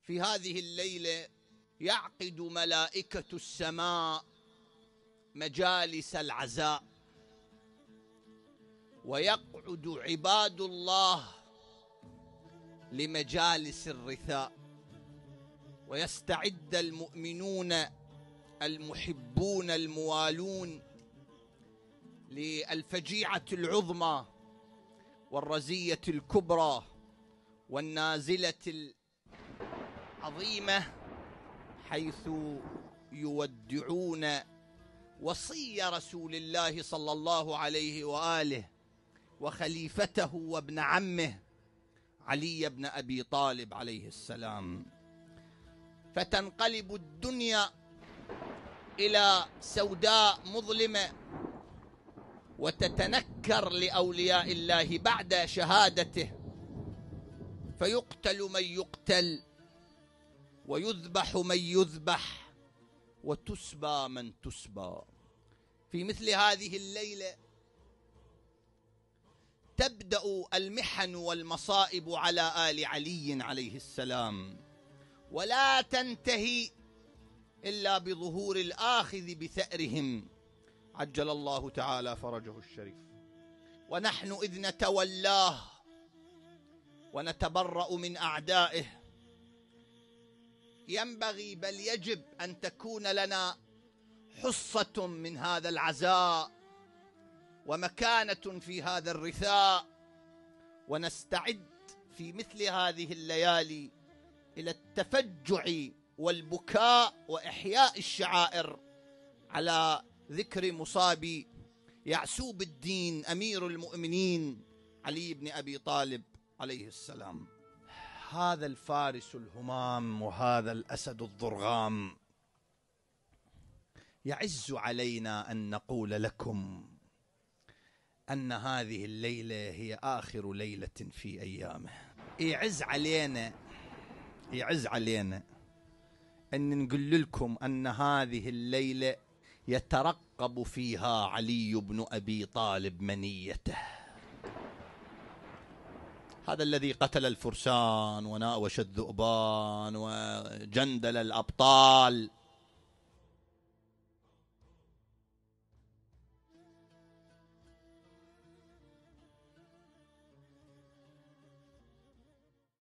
في هذه الليلة يعقد ملائكة السماء مجالس العزاء، ويقعد عباد الله لمجالس الرثاء، ويستعد المؤمنون المحبون الموالون للفجيعة العظمى والرزية الكبرى والنازلة العظيمة، حيث يودعون وصي رسول الله صلى الله عليه وآله وخليفته وابن عمه علي بن أبي طالب عليه السلام، فتنقلب الدنيا إلى سوداء مظلمة، وتتنكر لأولياء الله بعد شهادته، فيقتل من يقتل ويذبح من يذبح وتسبى من تسبى. في مثل هذه الليلة تبدأ المحن والمصائب على آل علي عليه السلام، ولا تنتهي إلا بظهور الآخذ بثأرهم عجل الله تعالى فرجه الشريف. ونحن إذ نتولاه ونتبرأ من أعدائه ينبغي بل يجب أن تكون لنا حصة من هذا العزاء ومكانة في هذا الرثاء، ونستعد في مثل هذه الليالي إلى التفجع والبكاء وإحياء الشعائر على ذكر مصاب يعسوب الدين أمير المؤمنين علي بن أبي طالب عليه السلام. هذا الفارس الهمام وهذا الأسد الضرغام، يعز علينا أن نقول لكم أن هذه الليلة هي آخر ليلة في أيامه. يعز علينا أن نقول لكم أن هذه الليلة يترقب فيها علي بن أبي طالب منيته، هذا الذي قتل الفرسان وناوش الذؤبان وجندل الأبطال